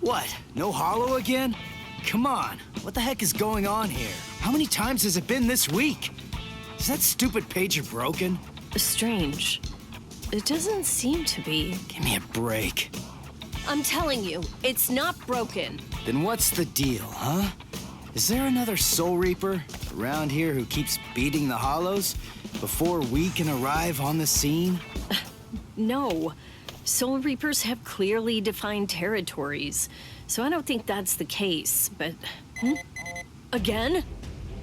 What, no hollow again? Come on, what the heck is going on here? How many times has it been this week? Is that stupid pager broken? Strange. It doesn't seem to be. Give me a break. I'm telling you, it's not broken. Then what's the deal, huh? Is there another Soul Reaper around here who keeps beating the hollows before we can arrive on the scene? No. Soul Reapers have clearly defined territories, so I don't think that's the case, but... Again?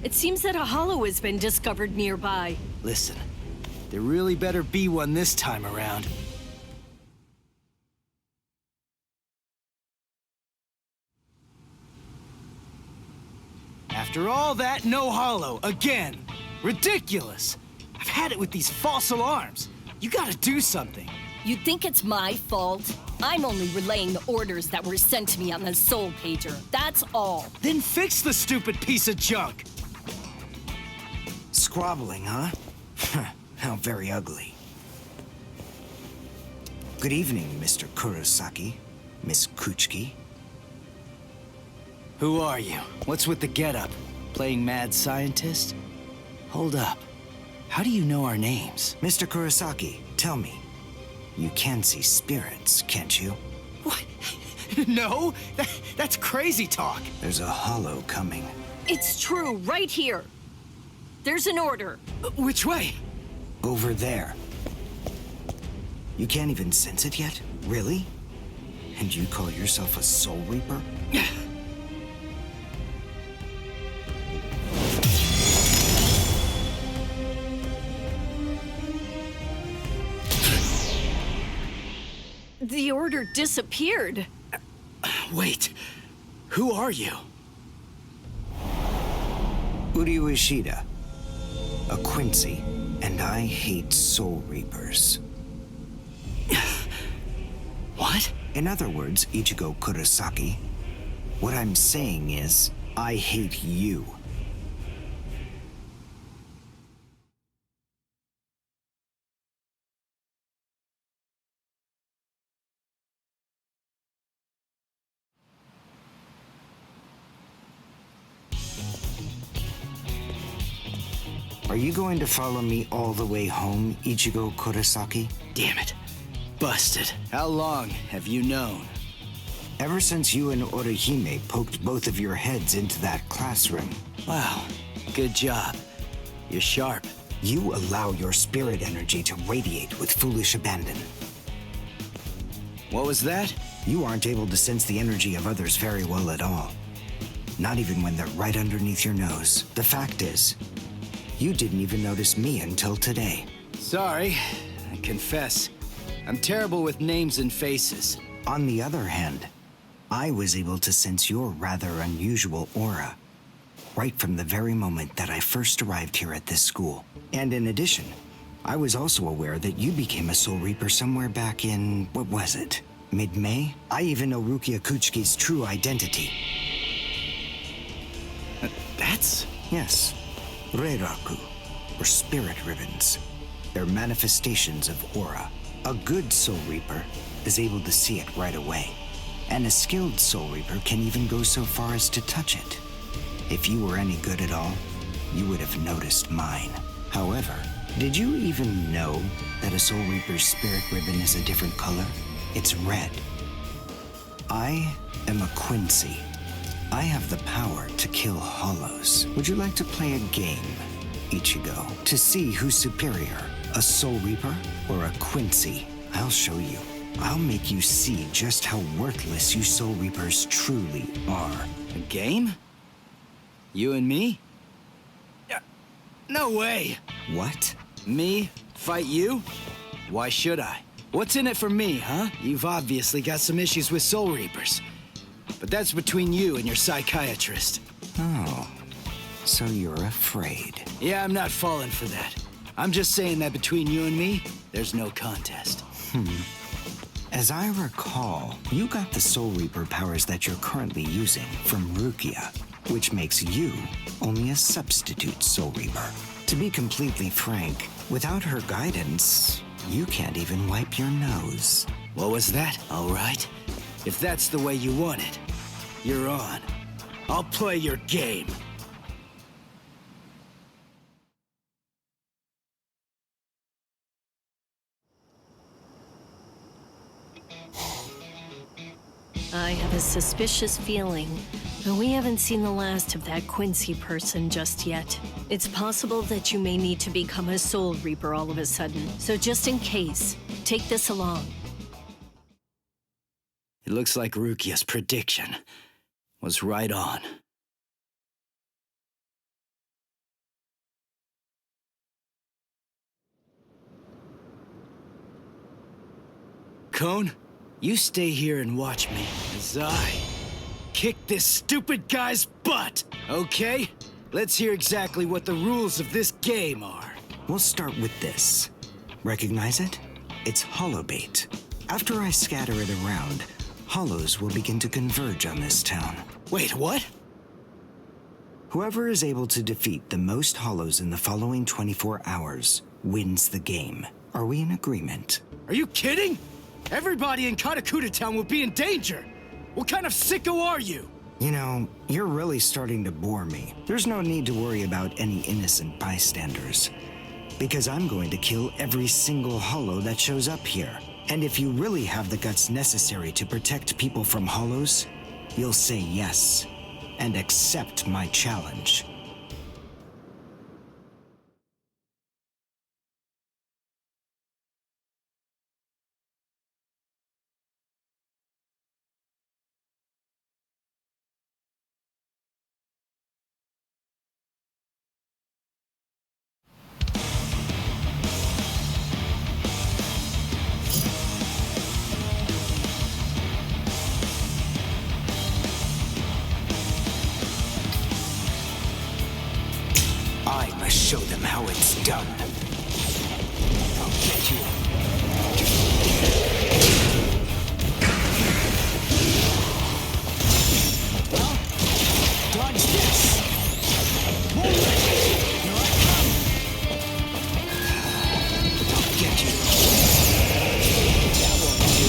It seems that a hollow has been discovered nearby. Listen, there really better be one this time around. After all that, no hollow, again. Ridiculous. I've had it with these false alarms. You gotta do something. You think it's my fault? I'm only relaying the orders that were sent to me on the Soul Pager. That's all. Then fix the stupid piece of junk. Squabbling, huh? How very ugly. Good evening, Mr. Kurosaki, Miss Kuchiki. Who are you? What's with the getup? Playing mad scientist? Hold up. How do you know our names? Mr. Kurosaki, tell me. You can see spirits, can't you? What? No? That's crazy talk. There's a hollow coming. It's true, right here. There's an order. Which way? Over there. You can't even sense it yet? Really? And you call yourself a Soul Reaper? The order disappeared. Wait. Who are you? Uryu Ishida. A Quincy, and I hate Soul Reapers. What? In other words, Ichigo Kurosaki, what I'm saying is, I hate you. Are you going to follow me all the way home, Ichigo Kurosaki? Damn it. Busted. How long have you known? Ever since you and Orihime poked both of your heads into that classroom. Wow. Good job. You're sharp. You allow your spirit energy to radiate with foolish abandon. What was that? You aren't able to sense the energy of others very well at all. Not even when they're right underneath your nose. The fact is, you didn't even notice me until today. Sorry. I confess. I'm terrible with names and faces. On the other hand, I was able to sense your rather unusual aura right from the very moment that I first arrived here at this school. And in addition, I was also aware that you became a Soul Reaper somewhere back in, what was it, mid-May? I even know Rukia Kuchiki's true identity. That's... Yes, Reiraku, or spirit ribbons. They're manifestations of aura. A good Soul Reaper is able to see it right away. And a skilled Soul Reaper can even go so far as to touch it. If you were any good at all, you would have noticed mine. However, did you even know that a Soul Reaper's spirit ribbon is a different color? It's red. I am a Quincy. I have the power to kill hollows. Would you like to play a game, Ichigo, to see who's superior, a Soul Reaper or a Quincy? I'll show you. I'll make you see just how worthless you Soul Reapers truly are. A game? You and me? No way! What? Me? Fight you? Why should I? What's in it for me, huh? You've obviously got some issues with Soul Reapers. But that's between you and your psychiatrist. Oh, so you're afraid. Yeah, I'm not falling for that. I'm just saying that between you and me, there's no contest. As I recall, you got the Soul Reaper powers that you're currently using from Rukia, which makes you only a substitute Soul Reaper. To be completely frank, without her guidance, you can't even wipe your nose. What was that? All right. If that's the way you want it, you're on. I'll play your game. I have a suspicious feeling, but we haven't seen the last of that Quincy person just yet. It's possible that you may need to become a Soul Reaper all of a sudden, so just in case, take this along. It looks like Rukia's prediction was right on. Cone, you stay here and watch me as I kick this stupid guy's butt, okay? Let's hear exactly what the rules of this game are. We'll start with this. Recognize it? It's holobait. After I scatter it around, hollows will begin to converge on this town. Wait, what? Whoever is able to defeat the most hollows in the following 24 hours wins the game. Are we in agreement? Are you kidding? Everybody in Katakuta Town will be in danger. What kind of sicko are you? You know, you're really starting to bore me. There's no need to worry about any innocent bystanders. Because I'm going to kill every single hollow that shows up here. And if you really have the guts necessary to protect people from hollows, you'll say yes and accept my challenge. I must show them how it's done. I'll get you. Well, dodge this. Won't let you. Here I come. I'll get you. That won't do.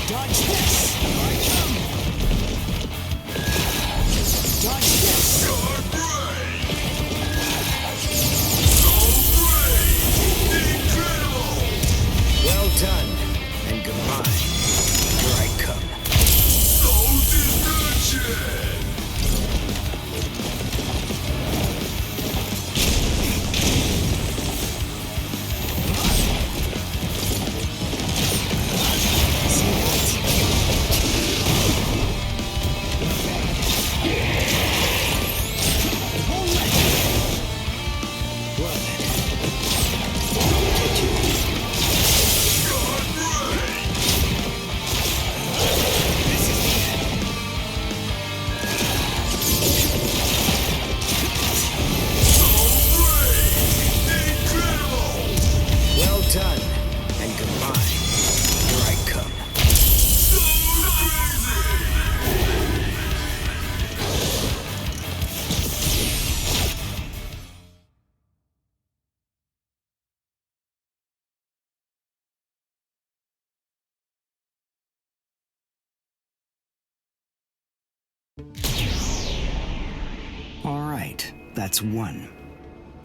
Dodge this! All right, that's one.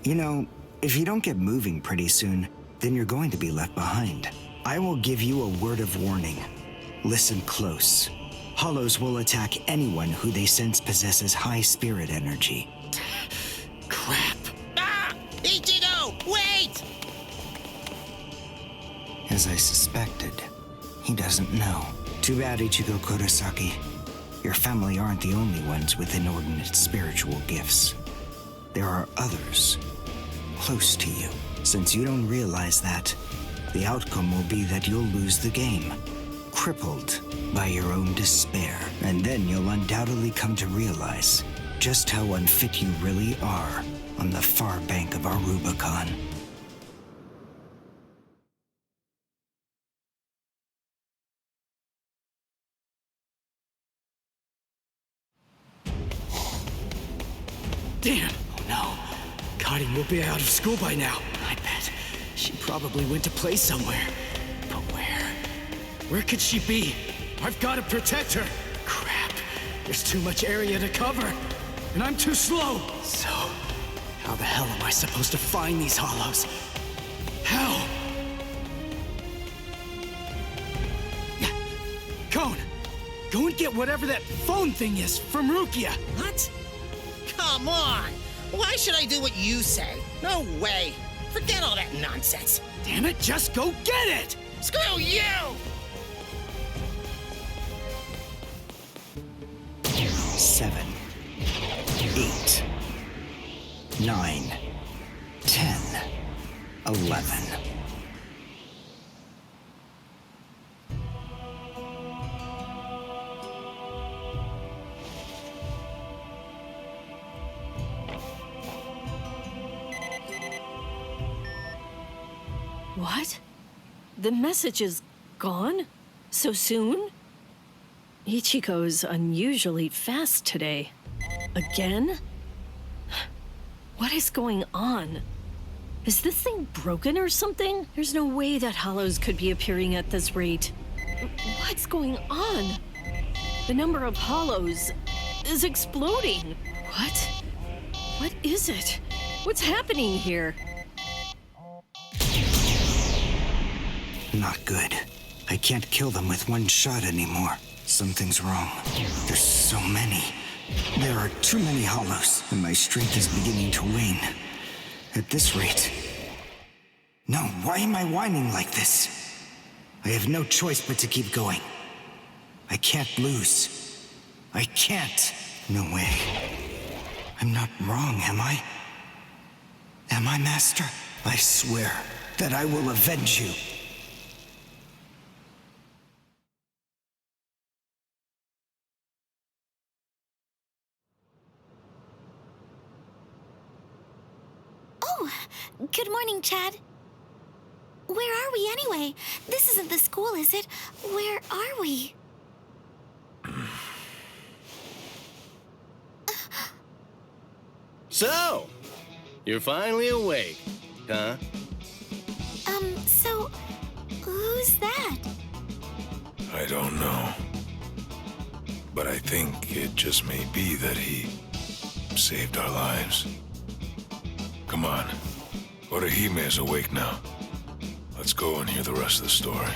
You know, if you don't get moving pretty soon, then you're going to be left behind. I will give you a word of warning. Listen close. Hollows will attack anyone who they sense possesses high spirit energy. Crap. Ah! Ichigo, wait! As I suspected, he doesn't know. Too bad, Ichigo Kurosaki. Your family aren't the only ones with inordinate spiritual gifts. There are others close to you. Since you don't realize that, the outcome will be that you'll lose the game, crippled by your own despair. And then you'll undoubtedly come to realize just how unfit you really are on the far bank of our Rubicon. Damn! Oh no. Kari will be out of school by now. I bet. She probably went to play somewhere. But where? Where could she be? I've got to protect her. Crap. There's too much area to cover. And I'm too slow. So, how the hell am I supposed to find these hollows? How? Cone! Go and get whatever that phone thing is from Rukia. What? Come on! Why should I do what you say? No way! Forget all that nonsense! Damn it, just go get it! Screw you! 7, 8, 9, 10, 11. What? The message is gone? So soon? Ichigo's unusually fast today. Again? What is going on? Is this thing broken or something? There's no way that hollows could be appearing at this rate. What's going on? The number of hollows is exploding. What? What is it? What's happening here? Not good. I can't kill them with one shot anymore. Something's wrong. There's so many. There are too many hollows, and my strength is beginning to wane. At this rate... No, why am I whining like this? I have no choice but to keep going. I can't lose. I can't. No way. I'm not wrong, am I? Am I, Master? I swear that I will avenge you. Good morning, Chad. Where are we anyway? This isn't the school, is it? Where are we? So, you're finally awake, huh? So, who's that? I don't know. But I think it just may be that he saved our lives. Come on. Orihime is awake now. Let's go and hear the rest of the story.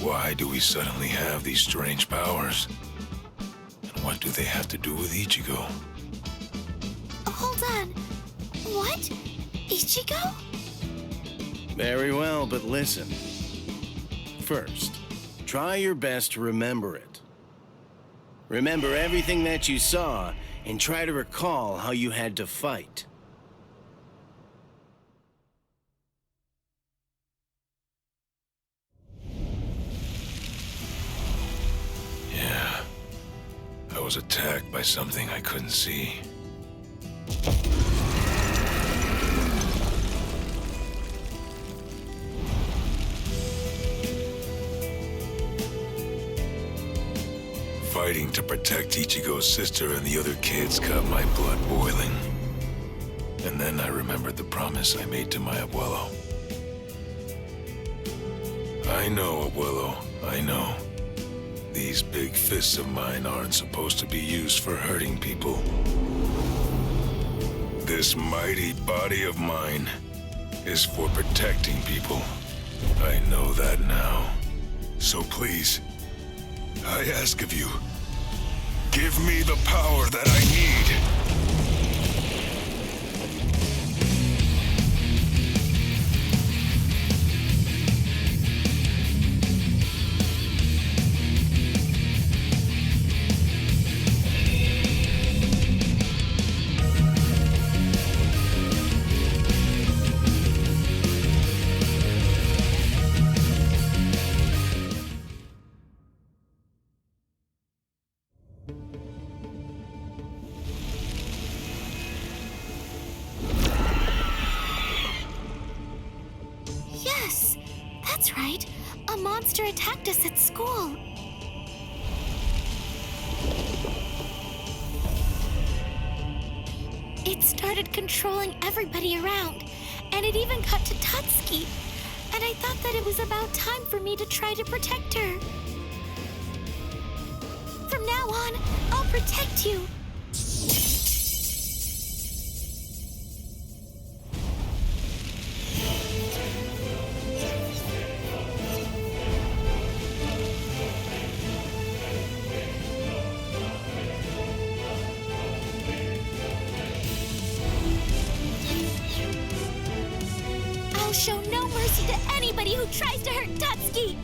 Why do we suddenly have these strange powers? And what do they have to do with Ichigo? Hold on. What? Ichigo? Very well, but listen. First, try your best to remember it. Remember everything that you saw, and try to recall how you had to fight. Yeah. I was attacked by something I couldn't see. Fighting to protect Ichigo's sister and the other kids got my blood boiling. And then I remembered the promise I made to my abuelo. I know, abuelo, I know. These big fists of mine aren't supposed to be used for hurting people. This mighty body of mine is for protecting people. I know that now. So please, I ask of you, give me the power that I need. That's right. A monster attacked us at school. It started controlling everybody around, and it even got to Tutsuki. And I thought that it was about time for me to try to protect her. From now on, I'll protect you. I'll show no mercy to anybody who tries to hurt Tutsuki!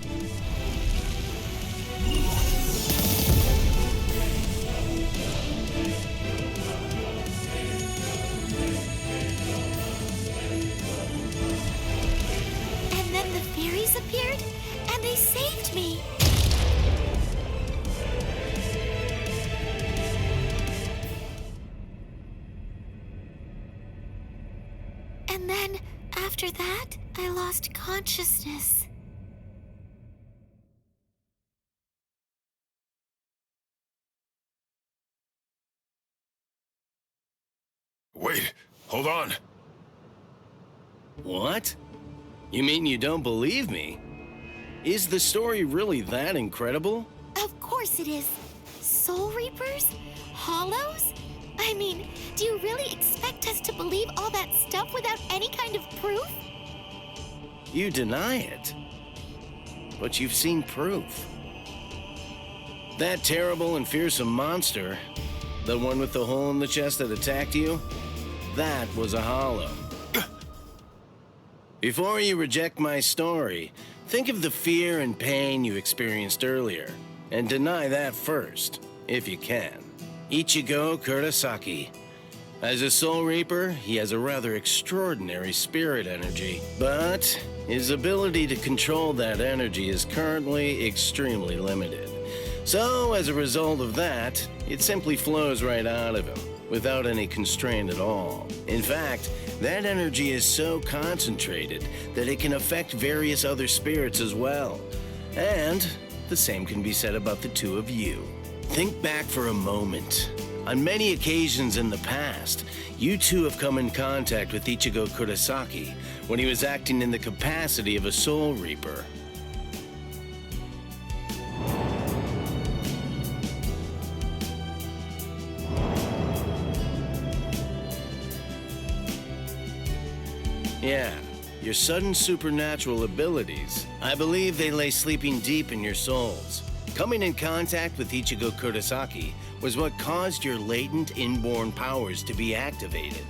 And then the fairies appeared, and they saved me! And then, after that, I lost consciousness. Wait, hold on. What? You mean you don't believe me? Is the story really that incredible? Of course it is. Soul Reapers? Hollows? I mean, do you really expect us to believe all that stuff without any kind of proof? You deny it. But you've seen proof. That terrible and fearsome monster, the one with the hole in the chest that attacked you, that was a hollow. Before you reject my story, think of the fear and pain you experienced earlier, and deny that first, if you can. Ichigo Kurosaki. As a Soul Reaper, he has a rather extraordinary spirit energy, but his ability to control that energy is currently extremely limited. So, as a result of that, it simply flows right out of him, without any constraint at all. In fact, that energy is so concentrated that it can affect various other spirits as well. And the same can be said about the two of you. Think back for a moment. On many occasions in the past, you two have come in contact with Ichigo Kurosaki when he was acting in the capacity of a Soul Reaper. Yeah, your sudden supernatural abilities, I believe they lay sleeping deep in your souls. Coming in contact with Ichigo Kurosaki was what caused your latent inborn powers to be activated.